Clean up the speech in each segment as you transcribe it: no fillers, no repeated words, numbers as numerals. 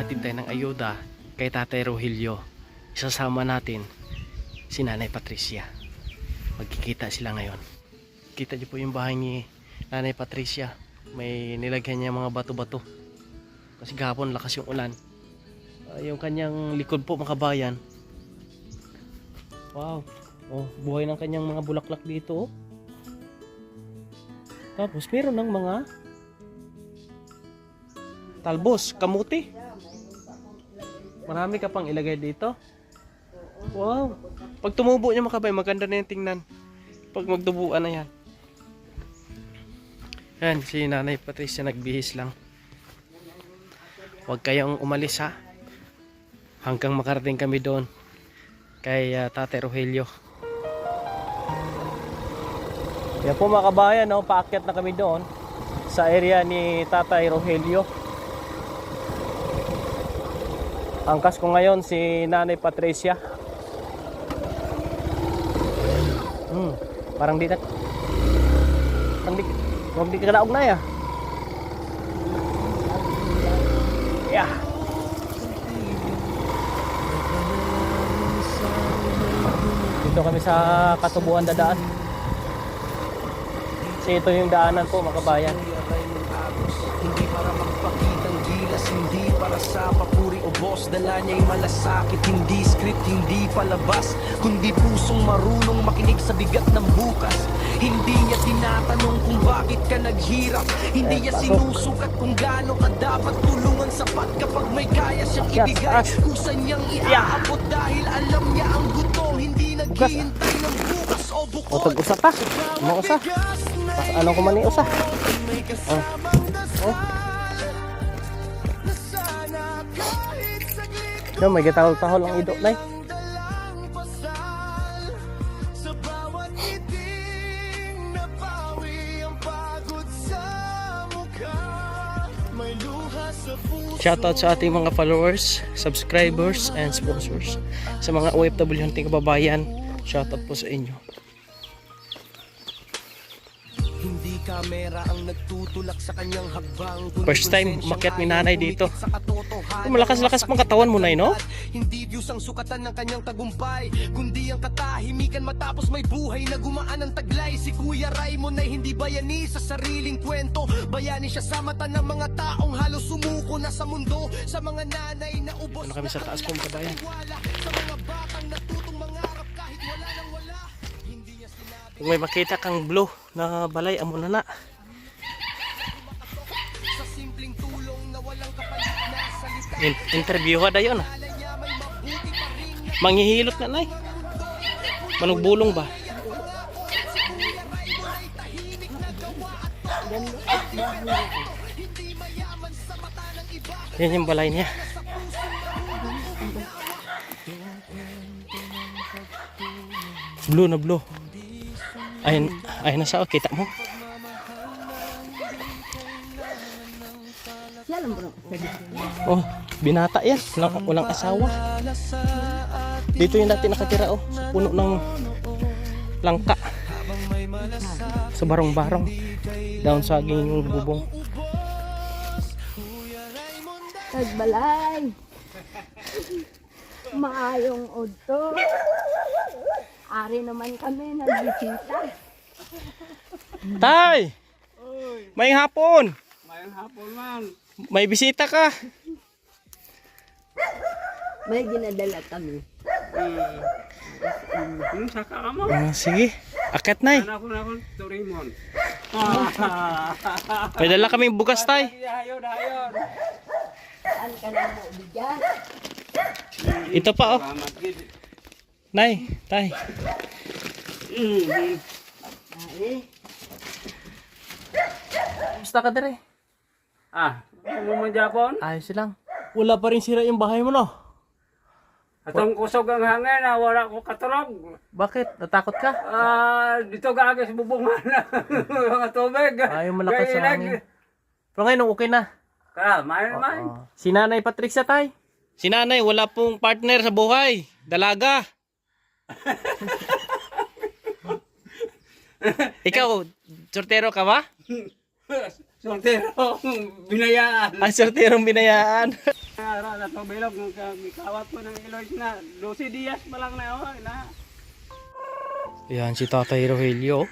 maghatid tayo ng ayuda kay Tatay Rogelio. Isasama natin si Nanay Patricia. Magkikita sila ngayon. Kita niyo po yung bahay ni Nanay Patricia. May nilagyan niya mga bato-bato. Kasi gahapon lakas yung ulan. Yung kanyang likod po mga kabayan. Wow. Oh, buhay ng kanyang mga bulaklak dito. Oh. Tapos meron ng mga talbos, kamuti. Marami ka pang ilagay dito. Wow. Pag tumubo niya mga kabayan, maganda na yung tingnan. Pag magtubuan na yan. Yan, si Nanay Patricia nagbihis lang. Huwag kayong umalis ha. Hanggang makarating kami doon kay Tatay Rogelio. Yan po mga kabayan, no? Paakyat na kami doon sa area ni Tatay Rogelio. Angkas ko ngayon si Nanay Patricia. Parang di na parang di ka naog na ya. Yeah. Dito kami sa Katubuan dadaan. Kasi ito yung daanan po mga kabayan. Hindi para magpakitang gilas, hindi para sa papuri o boss. Dala niya'y malasakit, hindi script, hindi palabas, kundi pusong marunong makinig sa bigat ng bukas. Hindi niya tinatanong kung bakit ka naghirap. Hindi niya sinusukat kung gaano ka dapat tulungan. Sapat kapag may kaya siyang ibigay, kusa niyang iaabot dahil alam niya ang gutom. Hindi naghihintay ng bukas o buko. O tag-usa pa. Ano usa? Ano ko man usa? Oh. Oh. Yo, may gitahol-tahol ang ido nay. Shoutout sa ating mga followers, subscribers, and sponsors. Sa mga OFW hunting kababayan, shoutout po sa inyo. Hindi kamera ang nagtutulak sa kanyang hagbang. First time umakyat ni Nanay dito. Malakas-lakas pang katawan mo, Nay, no? Hindi views ang sukatan ng kanyang tagumpay, kundi ang katahimikan matapos may buhay na gumaan ang taglay. Si Kuya Raymond ay hindi bayani sa sariling kwento. Bayani siya sa mata ng mga taong halos sumuko na sa mundo. Sa mga nanay na ubos. Ano kami sa taas po, kabayan? Sa mga batang natutong mangarap kahit wala nang wala. Hindi niya sinabi. Kung may makita kang blue na balay, amo na na. Sa simpleng tulong na walang kapalit na salita. Interview ka na yun. Manghihilot na, Nay. Manugbulong ba? Yan yung balay niya. Blue na blue. Ayun na sa kita mo. Oh, binata yan. Walang asawa. Dito yung dati nakatira, oh. Sa puno ng langka. Sa barong-barong. Down saging yung bubong. Tagbalay. Maayong udto. Ari naman kami nagbisita. Tay! May hapon! Mayang hapon man. May bisita ka! May ginadala kami. Saka ka mo. Sige, akat, Nay. Anak ko Turimon. May dala kaming bugas, Tay. Dahayon, dahayon. Saan ka na mo bigas? Ito pa, oh. Salamat gid. Nay, Tay. Ay, Basta ka dire. Ano man Japon? Ayos lang. Wala pa rin sira yung bahay mo, no? Atong kusog ang hangin na wala ko katulog. Bakit? Natakot ka? Dito gagawin sa bubungan mga tubig. Ayaw malakas sa Kailag. hangin. Pero ngayon, okay na. May naman. Si Nanay Patricia, Tay. Si Nanay, wala pong partner sa buhay. Dalaga. Ikaw, sortero ka ba? Soltero, binayaan. Sorterong binayaan. Ara na to bilog ng kawat ko ng Eloy na 12 días pa lang na oh na. Yan si Tatay Rogelio.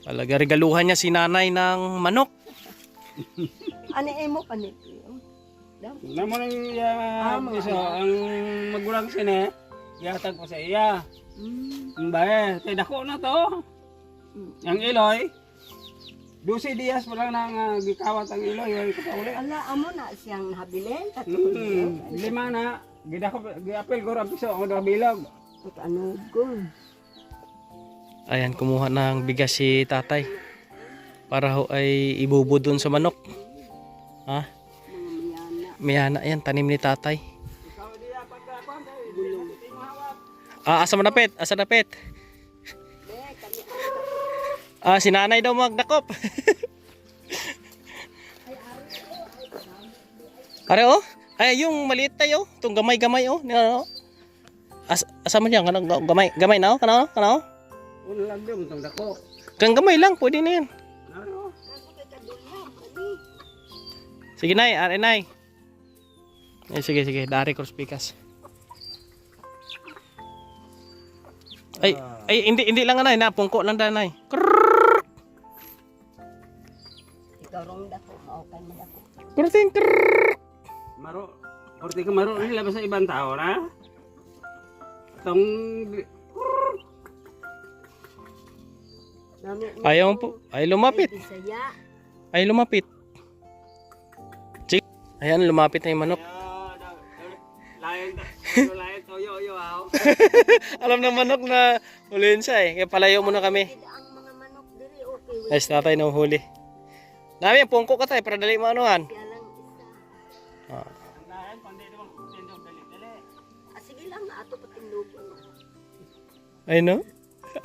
Talaga regaluhan niya si nanay ng manok. Ano mo panit? Namo nang iso ang magulang sini. Yatag ko sa iya. Mbae, kay dako na to. Ang Eloy 12 días pa lang nang gikawat ang Eloy ay kapauli. Ala, amo na siyang nabilin. Lima na gidako giapil ko ra piso ang bilog. Ano gun? Ayan, kumuha ng bigas si tatay. Para ho ay ibubo dun sa manok. Ha? Miyana yan, tanim ni tatay. Asa manapit? Asa napit? Si nanay daw magdakop. Are oh? Ay, yung maliit tayo. Itong gamay-gamay oh. Asa mo yan? Gamay na oh? Kana? Uno lang din itong dako. Kang gamay lang, pwede na yan. Ano? Sige nay, are nay. Sige, dari cross pikas. Ay, hindi lang nay, napungko lang danay. Ikaw rong dako, maukan mo dako. Kurting Maro. Porti ka maro nila ba sa ibang tao na? Tong Ayaw po, ay lumapit. Bisaya. Ay lumapit. Sige. Ayan, lumapit na yung manok. lain toyo aw. Alam ng manok na huliin siya eh. Kaya palayo muna kami. Ang mga manok diri okay. Ay, tatay na huli. Nami, pungko ka tayo para dali maanuhan. Kaya lang isa. Lain pandi naman tindog dali-dali. Sige lang na ato patindugan. Ay no?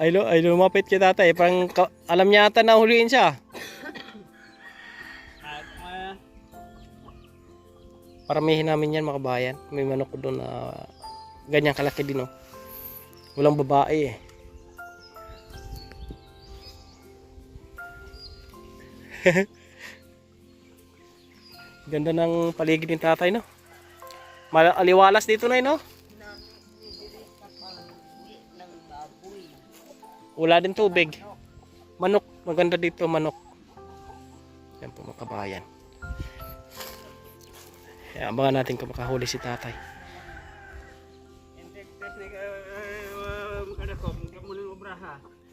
Ay lumapit kay tatay. Parang alam niya ata na huliin siya. Paramihin namin yan mga kabayan. May manok ko doon na ganyan kalaki din oh. Walang babae eh. Ganda ng paligid ng tatay no. Aliwalas dito na no. Wala din tubig. Manok, maganda dito manok. Yan po mga kabayan. Abangan natin kung makahuli si tatay.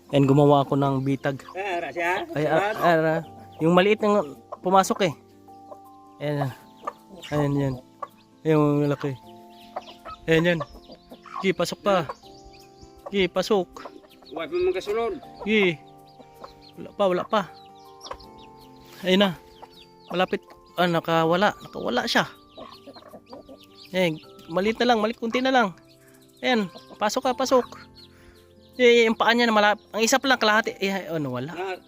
Yan, gumawa ako ng bitag. Ay, yung maliit ng pumasok eh. Ayan. Ayan yan. Yung malaki. Ayan yan. Gi, pasok pa. Gi, pasok. Huwag mo mong kasulod. Gi. Wala pa. Ayun na. Malapit. Nakawala siya. Eh, maliit na lang, kunti na lang. Ayan, pasok. Yung paa niya na malapit. Ang isa pa lang kalahati. Wala.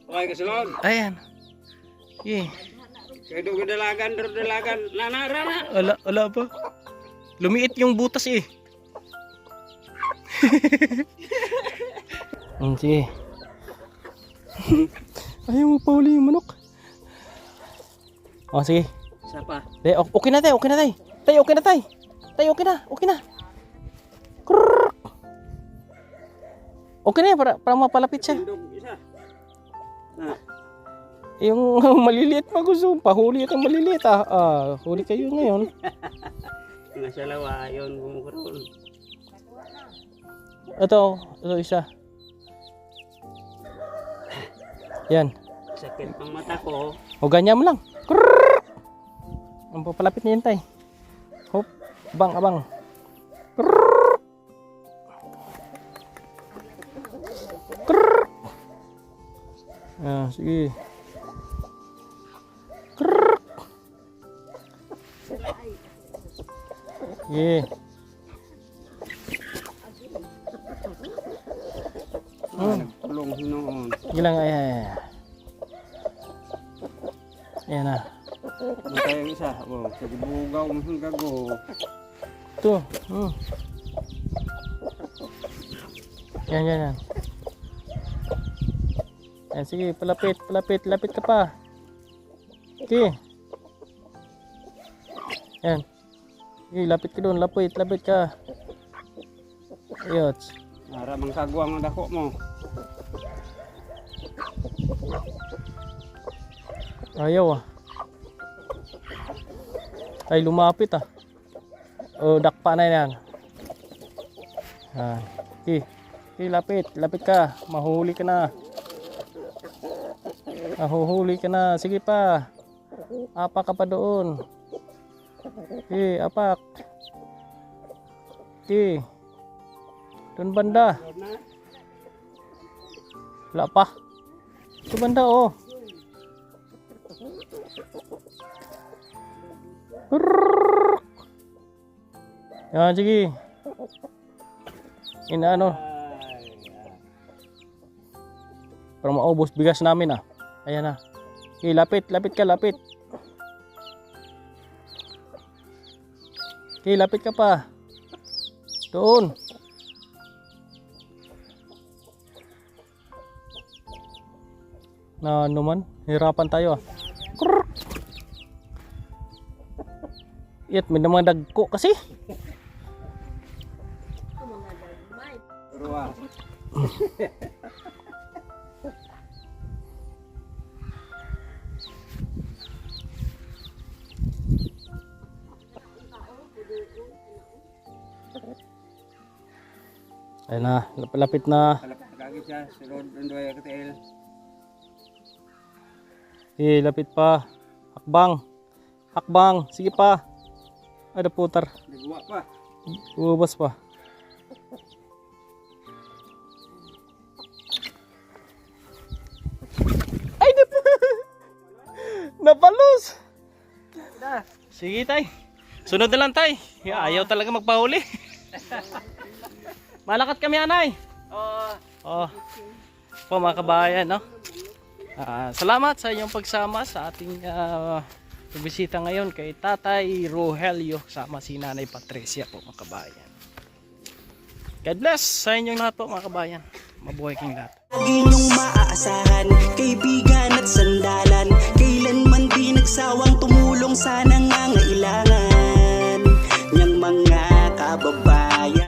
Okay kasulod. Ayan. Kaya doon dalagan. Rana. Wala pa. Lumiit yung butas eh. Sige. Ayaw mo pa huli yung manok. Sige. Isa pa. Okay na tay. Tay, okay na tay. Tay, okay na. Krrrr. Okay na yan, para mapalapit siya. Tindog isa. Yung maliliit pa gusto. Pahuli itong maliliit huli kayo ngayon. Nasa lawa, yun gumukurol. Ito isa. Yan. Sakit ang mata ko. O ganyan mo lang. Krrrr. Ang papalapit niya yun tay. Hop. Abang. Krrrr. Krrrr. Sige. Krrrr. Sige. Nagpulong noon. Sige lang ay. Yan na. Matay ang isa. Sa bugaw mo gago. Ito. Yan. Yan, sige, lapit ka pa. Okay. Yan. Lapit ka doon, lapit ka. Ayos. Para mangkagwang ang dako mo. Ayaw ah. Ay, lumapit ah. O, dakpa na yan. Ah. Lapit ka. Mahuhuli ka na. Sige pa. Apak ka pa doon. Apak. Doon banda. Wala pa. Ito banda oh. Yan, sige. Inaano. Para maubos bigas namin ah. Ayan na. Lapit ka. Lapit ka pa. Doon. Na ano man, hirapan tayo ah. Iyat, may namang dagko kasi. Ruwa. Ayun na, lapit na. Kalapit kagit siya. Sulod ang duwaya katil. Lapit pa. Hakbang. Sige pa. Ada putar. Nagwa pa. Ubas pa. Ay, napalos. Sige tay. Sunod na lang tay. Ayaw talaga magpahuli. Malakat kami anay. Oh. Po mga kabayan, no? Salamat sa inyong pagsama sa ating bisita ngayon kay Tatay Rogelio sama si Nanay Patricia po mga kabayan. God bless sa inyong lahat po mga kabayan. Mabuhay kayong lahat. Lagi niyong maaasahan, kaibigan at sandalan. Kailanman di nagsawang tumulong sa nangangailangan.